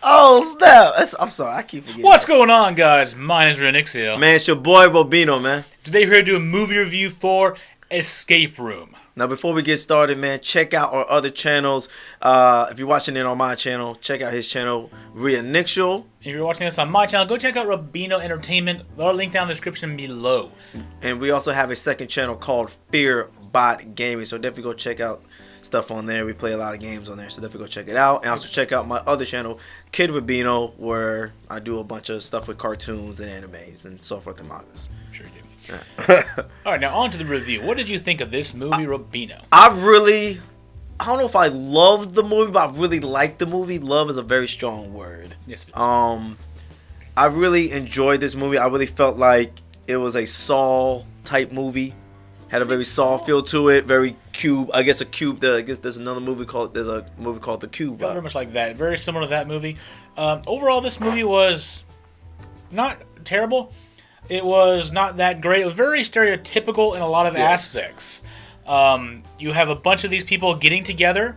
Oh, snap. I'm sorry. I keep forgetting. What's going on, guys? My name is Rionyxiel. Man, it's your boy, Robino, man. Today we're here to do a movie review for Escape Room. Now, before we get started, man, check out our other channels. If you're watching it on my channel, check out his channel, Rionyxiel. If you're watching this on my channel, go check out Robino Entertainment. Our link down in the description below. And we also have a second channel called Fear Bot Gaming. So definitely go check out stuff on there. We play a lot of games on there, so definitely go check it out. And also check out my other channel, Kid Robino, where I do a bunch of stuff with cartoons and animes and so forth and mangas. Sure you do. Alright, now on to the review. What did you think of this movie, Robino? I don't know if I loved the movie, but I really liked the movie. Love is a very strong word. Yes, it is. I really enjoyed this movie. I really felt like it was a Saw type movie. Had a very Saw feel to it. Very Cube. I guess there's another movie called The Cube. Felt very much like that. Very similar to that movie. Overall, this movie was not terrible. It was not that great. It was very stereotypical in a lot of aspects. You have a bunch of these people getting together.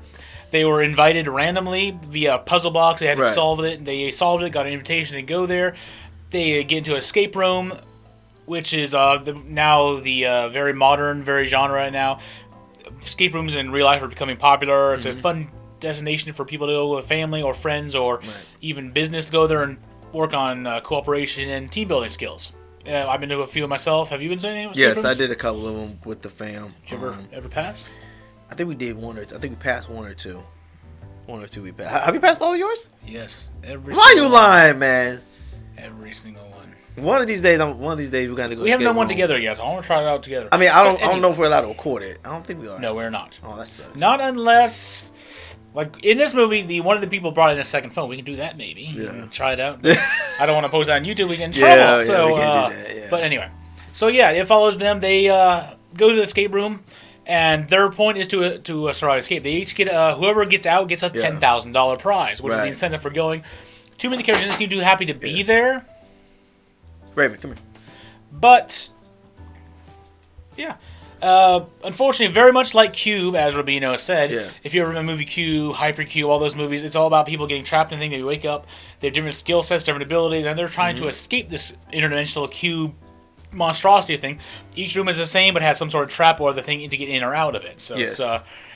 They were invited randomly via a puzzle box. They had to solve it. They solved it, got an invitation to go there. They get into an escape room, which is now the very modern, very genre now. Escape rooms in real life are becoming popular. It's a fun destination for people to go with family or friends or even business to go there and work on cooperation and team building skills. I've been to a few myself. Have you been to any of those? Yes, I did a couple of them with the fam. Did you ever pass? I think we did one or two. I think we passed one or two. One or two we passed. Have you passed all of yours? Yes. Why are you lying, man? Every single one. One of these days we're gonna go. We haven't done one together yet, so I want to try it out together. I mean, I don't know if we're allowed to record it. I don't think we are. No, we're not. Oh, that sucks. Not unless, like in this movie, one of the people brought in a second phone. We can do that maybe. Yeah. Try it out. I don't want to post that on YouTube. We get in trouble. We can't do that. Yeah. But anyway, so yeah, it follows them. They go to the escape room, and their point is to survive escape. They each get whoever gets out gets a $10,000 prize, which is the incentive for going. Too many characters didn't seem too happy to be there. Raven, come here. But yeah. Unfortunately, very much like Cube, as Robino said, if you ever remember the movie Cube, Hypercube, all those movies, it's all about people getting trapped in a thing. They wake up, they have different skill sets, different abilities, and they're trying to escape this interdimensional cube monstrosity thing. Each room is the same, but has some sort of trap or other thing to get in or out of it. So it's,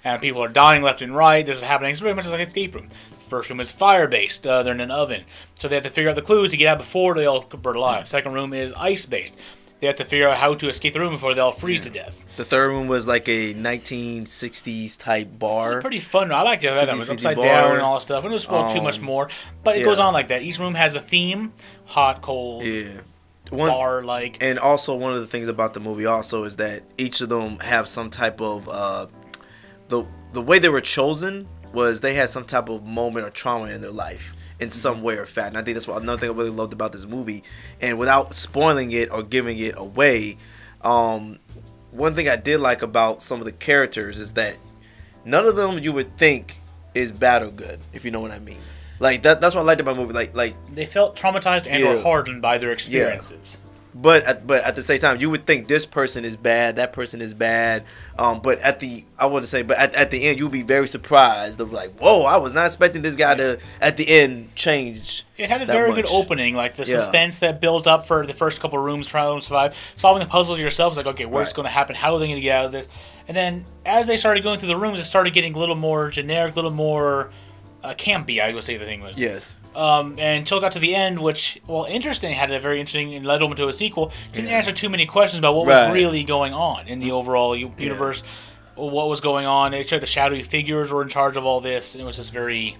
and people are dying left and right. There's happening. It's very much like an escape room. First room is fire-based. They're in an oven. So they have to figure out the clues to get out before they all burn alive. Second room is ice-based. They have to figure out how to escape the room before they all freeze to death. The third room was like a 1960s type bar. It was pretty fun. I liked it. It was upside down and all that stuff. I don't spoil too much more. But it goes on like that. Each room has a theme. Hot, cold, bar-like. And also one of the things about the movie also is that each of them have some type of... the way they were chosen was they had some type of moment or trauma in their life. In some way or fact. And I think that's another thing I really loved about this movie. And without spoiling it or giving it away, one thing I did like about some of the characters is that none of them you would think is bad or good, if you know what I mean. Like that's what I liked about the movie. Like they felt traumatized and or hardened by their experiences. But at the same time, you would think this person is bad, that person is bad. But at the end, you'll be very surprised of like, whoa, I was not expecting this guy to at the end change. It had a very good opening, like the suspense that built up for the first couple of rooms, trying to survive, solving the puzzles yourself. It's like, okay, what's going to happen? How are they going to get out of this? And then as they started going through the rooms, it started getting a little more generic, a little more campy, I would say the thing was. Yes. And until it got to the end, which, had a very interesting and led them to a sequel, didn't answer too many questions about what was really going on in the overall universe, what was going on. It showed the shadowy figures were in charge of all this, and it was just very...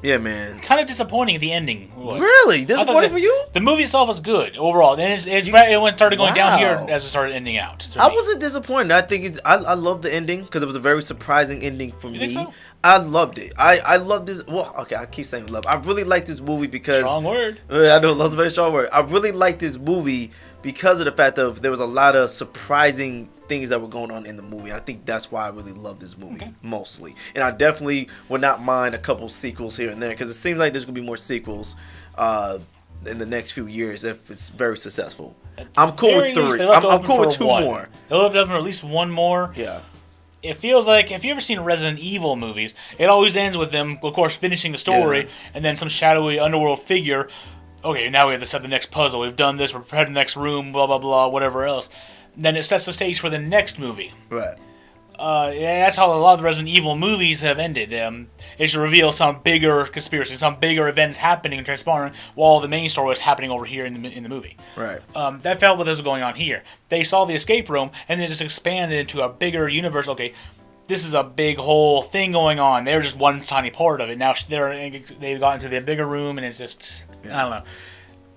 Yeah, man. Kind of disappointing at the ending. Was. Really? Disappointing for you? The movie itself was good overall. Then it started going down here as it started ending out. I wasn't disappointed. I think I loved the ending because it was a very surprising ending for me. You think so? I loved it. I loved this. Well, okay, I keep saying love. I really liked this movie because strong word. I know love's a very strong word. I really liked this movie because of the fact that there was a lot of surprising things that were going on in the movie. I think that's why I really love this movie mostly. And I definitely would not mind a couple sequels here and there because it seems like there's gonna be more sequels in the next few years if it's very successful. I'm cool with 3. I'm cool with 2 more. They'll have to for at least 1 more. Yeah. it feels like if you ever seen Resident Evil movies, it always ends with them, of course, finishing the story, and then some shadowy underworld figure. Okay, now we have to set the next puzzle. We've done this. We're prepared for the next room. Blah blah blah. Whatever else. Then it sets the stage for the next movie. Right. Yeah, that's how a lot of the Resident Evil movies have ended. It should reveal some bigger conspiracy, some bigger events happening and transpiring, while the main story was happening over here in the movie. Right. That felt what was going on here. They saw the escape room, and then it just expanded into a bigger universe. Okay, this is a big whole thing going on. They're just one tiny part of it. Now they've got into the bigger room, and it's just, I don't know.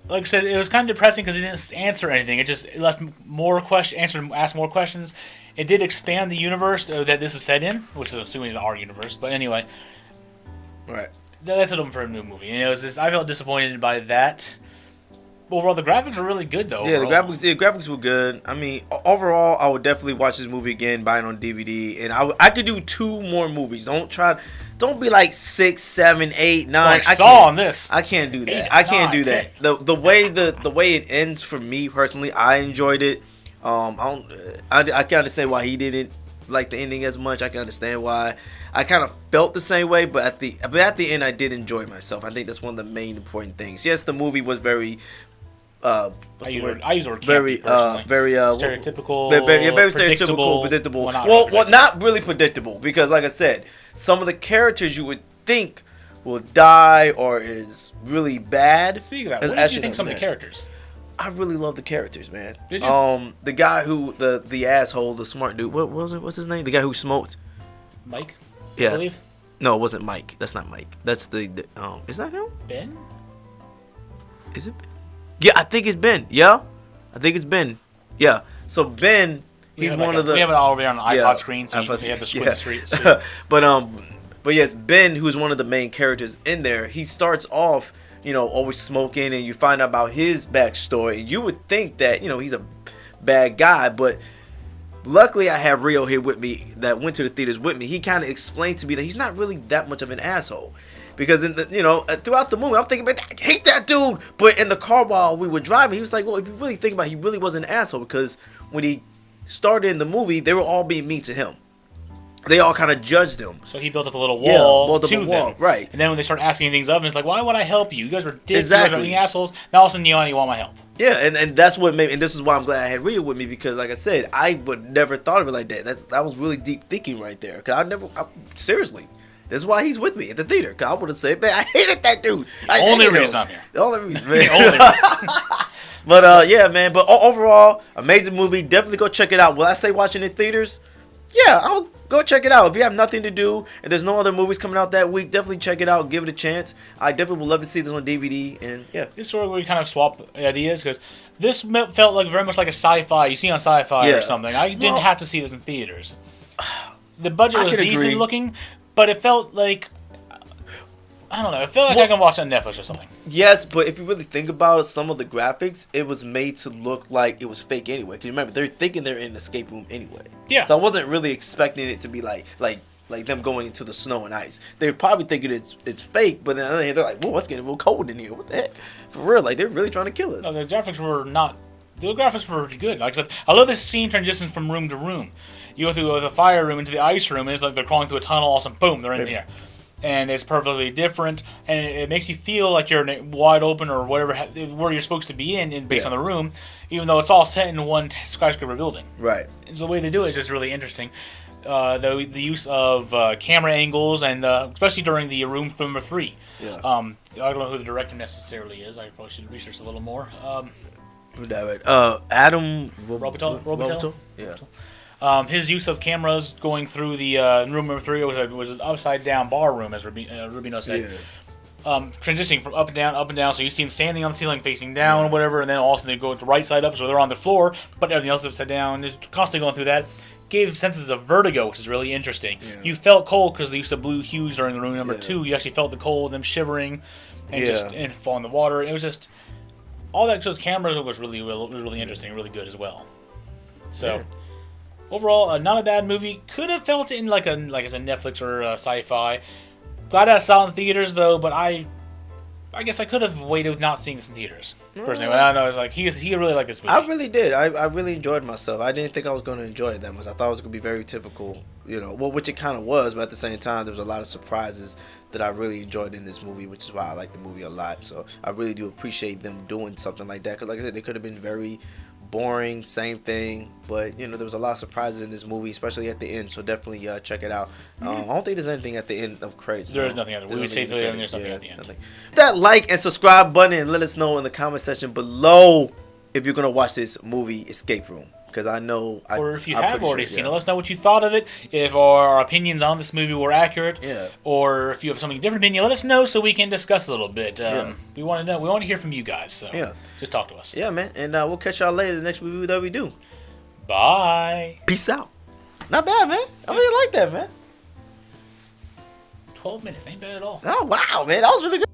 Like I said, it was kind of depressing because it didn't answer anything. It just left more questions, asked more questions. It did expand the universe that this is set in, which is assuming is our universe. But anyway, right. That's what I'm for a new movie. And it was just, I felt disappointed by that. Overall, the graphics were really good, though. Yeah, the graphics were good. I mean, overall, I would definitely watch this movie again, buy it on DVD, and I could do 2 more movies. Don't be like 6, 7, 8, 9. Like Saw on this. I can't do that. 8, I can't 9, do that. The way it ends for me personally, I enjoyed it. I can understand why he didn't like the ending as much. I can understand why. I kind of felt the same way, but at the end, I did enjoy myself. I think that's one of the main important things. Yes, the movie was very. I use the word very stereotypical, very predictable. Well, not really predictable, because, like I said, some of the characters you would think will die or is really bad. Speaking of that, what did you think some of the characters? I really love the characters, man. Did you? The guy who the asshole, the smart dude. What was it? What's his name? The guy who smoked. Mike. Yeah. I believe. No, it wasn't Mike. That's not Mike. That's the is that him? Ben. Is it Ben? Yeah, I think it's Ben. Yeah, I think it's Ben. Yeah. So Ben, he's one of the. We have it all over on the iPod screen, so you have to squint the street. But yes, Ben, who's one of the main characters in there, he starts off, always smoking, and you find out about his backstory. And you would think that, he's a bad guy, but luckily I have Rio here with me that went to the theaters with me. He kind of explained to me that he's not really that much of an asshole. Because throughout the movie, I'm thinking, man, I hate that dude. But in the car while we were driving, he was like, well, if you really think about it, he really was an asshole. Because when he started in the movie, they were all being mean to him. They all kind of judged him. So he built up a little wall to them. Right. And then when they start asking things of him, it's like, why would I help you? You guys were dicks. Exactly. You guys are assholes. Now all of a sudden you want my help. Yeah, and that's what made, and this is why I'm glad I had Rhea with me, because like I said, I would never thought of it like that. That was really deep thinking right there. Because seriously. That's why he's with me at the theater. Because I would have said, man, I hated that dude. The only reason I'm here. The only reason, man. The only reason. But, yeah, man. But overall, amazing movie. Definitely go check it out. Will I say watching in theaters? Yeah, I'll go check it out. If you have nothing to do and there's no other movies coming out that week, definitely check it out. Give it a chance. I definitely would love to see this on DVD. And, yeah. This is where we kind of swap ideas, because this felt like very much like a sci-fi. You see on sci-fi or something. I didn't have to see this in theaters. The budget was decent looking. But it felt like, I don't know, it felt like I can watch on Netflix or something. Yes, but if you really think about it, some of the graphics, it was made to look like it was fake anyway. Because remember, they're thinking they're in an escape room anyway. Yeah. So I wasn't really expecting it to be like them going into the snow and ice. They're probably thinking it's fake, but then they're like, whoa, it's getting real cold in here. What the heck? For real, like, they're really trying to kill us. No, the graphics were not, the graphics were good. Like I said, I love this scene transitions from room to room. You go through the fire room into the ice room, and it's like they're crawling through a tunnel, all of a sudden, boom, they're in there. And it's perfectly different, and it makes you feel like you're in a wide open or whatever, where you're supposed to be in based on the room, even though it's all set in one skyscraper building. Right. And so the way they do it is just really interesting. The use of camera angles, and especially during the room number 3. Yeah. I don't know who the director necessarily is. I probably should research a little more. Adam Robito? Yeah. His use of cameras going through the room number 3 was an upside down bar room, as Robino said. Yeah. Transitioning from up and down. So you see them standing on the ceiling, facing down, whatever, and then all of a sudden they go the right side up, so they're on the floor, but everything else is upside down. Just constantly going through that. Gave senses of vertigo, which is really interesting. Yeah. You felt cold because they used to blue hues during the room number 2. You actually felt the cold, them shivering, and fall in the water. It was just all that. Those cameras was really interesting, really good as well. So. Yeah. Overall, not a bad movie. Could have felt it in like I said, Netflix or sci-fi. Glad I saw it in theaters though, but I I guess I could have waited with not seeing this in theaters. Personally, I don't know. It's like he really liked this movie. I really did. I really enjoyed myself. I didn't think I was going to enjoy it that much. I thought it was going to be very typical, which it kind of was. But at the same time, there was a lot of surprises that I really enjoyed in this movie, which is why I like the movie a lot. So I really do appreciate them doing something like that. Because, like I said, they could have been very boring, same thing, but there was a lot of surprises in this movie, especially at the end. So definitely check it out. I don't think there's anything at the end of credits. There is nothing at the end. We say there's nothing at the end. Nothing. That like and subscribe button, and let us know in the comment section below if you're gonna watch this movie Escape Room, because I know. Or if you have already seen it, let us know what you thought of it. If our opinions on this movie were accurate, or if you have something different opinion, let us know so we can discuss a little bit. We want to know. We want to hear from you guys. So just talk to us. Yeah, man. And we'll catch y'all later. The next movie that we do. Bye. Peace out. Not bad, man. I really like that, man. 12 minutes ain't bad at all. Oh wow, man, that was really good.